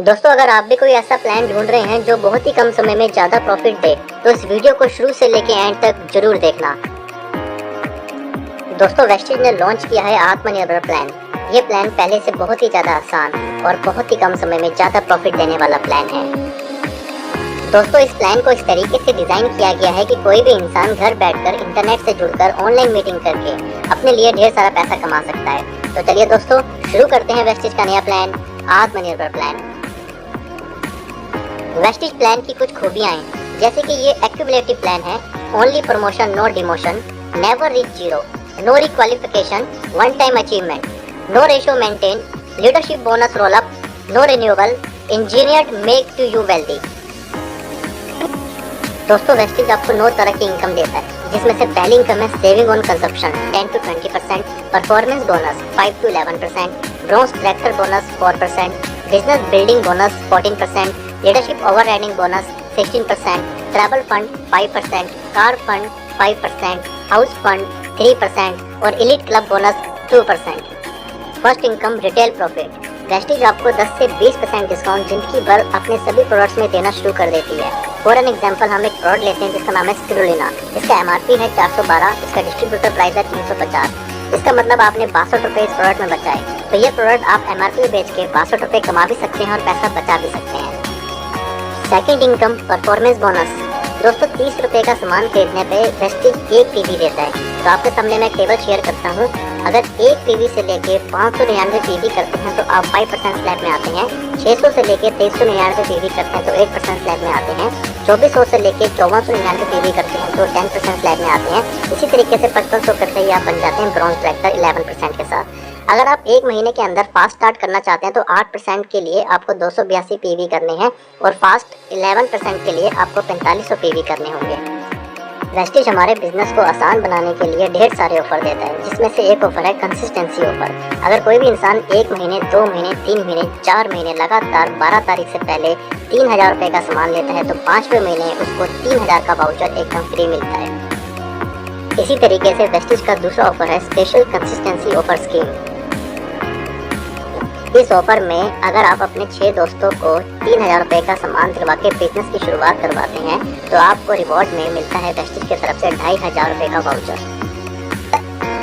दोस्तों, अगर आप भी कोई ऐसा प्लान ढूंढ रहे हैं जो बहुत ही कम समय में ज़्यादा प्रॉफिट दे, तो इस वीडियो को शुरू से लेके एंड तक जरूर देखना। दोस्तों, वेस्टिज ने लॉन्च किया है आत्मनिर्भर प्लान। ये प्लान पहले से बहुत ही ज़्यादा आसान और बहुत ही कम समय में ज़्यादा प्रॉफिट देने वाला प्लान है। दोस्तों, इस प्लान को इस तरीके से डिज़ाइन किया गया है कि कोई भी इंसान घर बैठकर इंटरनेट से जुड़कर ऑनलाइन मीटिंग करके अपने लिए ढेर सारा पैसा कमा सकता है। तो चलिए दोस्तों, शुरू करते हैं वेस्टिज का नया प्लान, आत्मनिर्भर प्लान। वेस्टिज प्लान की कुछ खूबियां हैं, जैसे कि ये एक्यूमुलेटिव प्लान है, only promotion no demotion, never reach zero, no requalification, one time achievement, no ratio maintain, leadership bonus roll up, no renewable, engineered make to you wealthy. दोस्तों, Vestige आपको 9 तरह की इनकम देता है, जिसमें से पहली इनकम है saving on consumption 10 to 20%, performance bonus 5 to 11%, bronze tractor bonus 4%, business building bonus 14%, leadership overriding bonus 16%, travel fund 5%, car fund 5%, house fund 3% और elite club bonus 2%। First income retail profit. Vestige आपको 10 से 20% discount जिंदगी भर अपने सभी products में देना शुरू कर देती है। फॉर एन एग्जाम्पल, हम एक प्रोडक्ट लेते हैं जिसका नाम है स्पिरुलिना। इसका MRP है 412, इसका डिस्ट्रीब्यूटर प्राइस है 350। इसका मतलब आपने 62 रुपये इस प्रोडक्ट में बचाए। तो ये प्रोडक्ट आप MRP बेच के 62 रुपये कमा भी सकते हैं और पैसा बचा भी सकते हैं। Second income performance bonus. दोस्तों, 30 रुपये का सामान खरीदने पे वेस्टिज 1 PV देता है। तो आपके सामने मैं टेबल शेयर करता हूँ। अगर 1 PV से लेके 599 PV करते हैं तो आप 5% स्लैब में आते हैं। 600 से लेके 2399 PV करते हैं तो 8% स्लैब में आते हैं। 2400 से लेके 5499 PV करते हैं तो 10% स्लैब में आते हैं। इसी तरीके से 5500 करते ही आप बन जाते हैं ब्रॉन्ज ट्रैक्टर 11% के साथ। अगर आप 1 महीने के अंदर फास्ट स्टार्ट करना चाहते हैं तो 8% के लिए आपको 282 PV करने हैं और फास्ट 11% के लिए आपको 4500 PV करने होंगे। वेस्टिज हमारे बिजनेस को आसान बनाने के लिए ढेर सारे ऑफर देता है, जिसमें से एक ऑफर है कंसिस्टेंसी ऑफर। अगर कोई भी इंसान 1 महीने, 2 महीने, 3 महीने, 4 महीने लगातार 12 तारीख से पहले 3000 रुपये का सामान लेता है तो 5वें महीने उसको 3000 का वाउचर एकदम फ्री मिलता है। इसी तरीके से वेस्टिज का दूसरा ऑफर है स्पेशल कंसिस्टेंसी ऑफर स्कीम। इस ऑफर में अगर आप अपने 6 दोस्तों को 3000 रुपये का सामान दिलवा के बिजनेस की शुरुआत करवाते हैं तो आपको रिवॉर्ड में मिलता है वेस्टिज की तरफ से 2500 रुपये का वाउचर।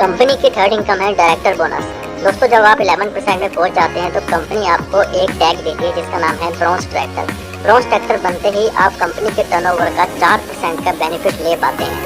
कंपनी की थर्ड इनकम है डायरेक्टर बोनस। दोस्तों, जब आप 11% में पहुंच जाते हैं तो कंपनी आपको एक टैग देती है जिसका नाम है ब्रॉन्ज ट्रैक्टर। ब्रॉन्ज ट्रैक्टर बनते ही आप कंपनी के टर्नओवर का 4% का बेनिफिट ले पाते हैं।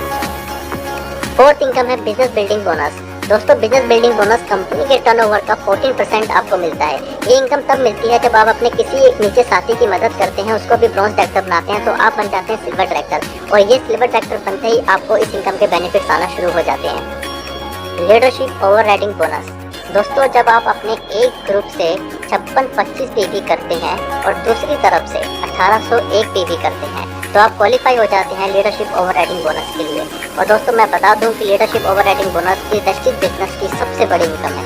फोर्थ इनकम है बिजनेस बिल्डिंग बोनस। दोस्तों, बिजनेस बिल्डिंग बोनस कंपनी के टर्नओवर का 14% आपको मिलता है। ये इनकम तब मिलती है जब आप अपने किसी एक नीचे साथी की मदद करते हैं, उसको भी ब्रॉन्ज ट्रैक्टर बनाते हैं तो आप बन जाते हैं सिल्वर ट्रैक्टर, और ये सिल्वर ट्रैक्टर बनते ही आपको इस इनकम के बेनिफिट्स आना शुरू हो जाते हैं। Leadership overriding bonus. दोस्तों, जब आप अपने एक ग्रुप से 56-25 PV करते हैं और दूसरी तरफ से 1801 PV करते हैं तो आप क्वालिफाई हो जाते हैं लीडरशिप ओवरराइडिंग बोनस के लिए। और दोस्तों, मैं बता दूं कि लीडरशिप ओवरराइडिंग बोनस की वेस्टिज बिजनेस की सबसे बड़ी इनकम है।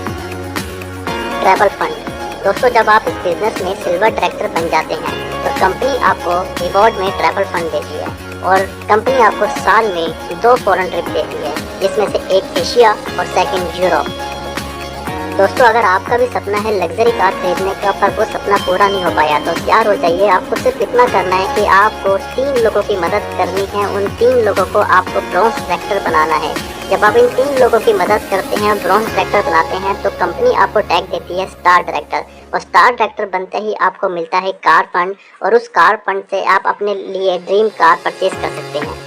Travel fund. दोस्तों, जब आप इस बिजनेस में सिल्वर ट्रैक्टर बन जाते हैं तो कंपनी आपको रिवॉर्ड में ट्रैवल फंड देती है और कंपनी आपको साल में 2 फॉरेन ट्रिप देती है, जिसमें से एक एशिया और सेकंड यूरोप। दोस्तों, अगर आपका भी सपना है लग्जरी कार खरीदने का पर वो सपना पूरा नहीं हो पाया तो तैयार हो जाइए। आपको सिर्फ इतना करना है कि आपको 3 लोगों की मदद करनी है। उन 3 लोगों को आपको ब्रॉन्ज ट्रैक्टर बनाना है। जब आप इन 3 लोगों की मदद करते हैं और ब्रॉन्ज ट्रैक्टर बनाते हैं तो कंपनी आपको टैग देती है स्टार ट्रैक्टर, और स्टार ट्रैक्टर बनते ही आपको मिलता है कार फंड, और उस कार फंड से आप अपने लिए ड्रीम कार परचेज कर सकते हैं।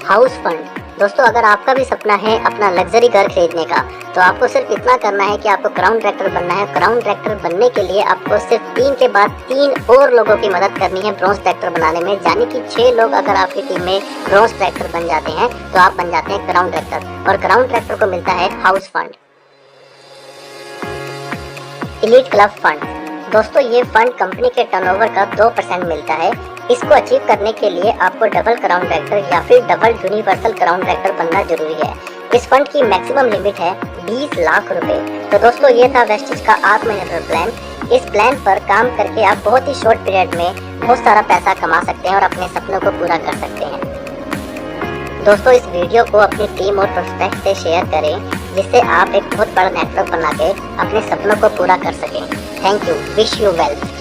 House fund. दोस्तों, अगर आपका भी सपना है अपना लग्जरी घर खरीदने का तो आपको सिर्फ इतना करना है कि आपको क्राउन ट्रैक्टर बनना है। क्राउन ट्रैक्टर बनने के लिए आपको सिर्फ 3 के बाद 3 और लोगों की मदद करनी है ब्रॉन्ज ट्रैक्टर बनाने में, यानी कि 6 लोग अगर आपकी टीम में ब्रॉन्ज ट्रैक्टर बन जाते हैं तो आप बन जाते हैं क्राउन ट्रैक्टर, और क्राउन ट्रैक्टर को मिलता है house fund. Elite club fund. दोस्तों, ये फंड कंपनी के टर्नओवर का 2% मिलता है। इसको अचीव करने के लिए आपको डबल क्राउन ट्रैक्टर या फिर डबल यूनिवर्सल क्राउन ट्रैक्टर बनना जरूरी है। इस फंड की मैक्सिमम लिमिट है 20 लाख रुपए। तो दोस्तों, ये था वेस्टिज का आत्मनिर्भर प्लान। इस प्लान पर काम करके आप बहुत ही शॉर्ट पीरियड में बहुत सारा पैसा कमा सकते हैं और अपने सपनों को पूरा कर सकते हैं। दोस्तों, इस वीडियो को अपनी टीम और प्रोस्पेक्ट से शेयर करें, जिससे आप एक बहुत बड़ा नेटवर्क बना के अपने सपनों को पूरा कर सकें। Thank you. Wish you wealth.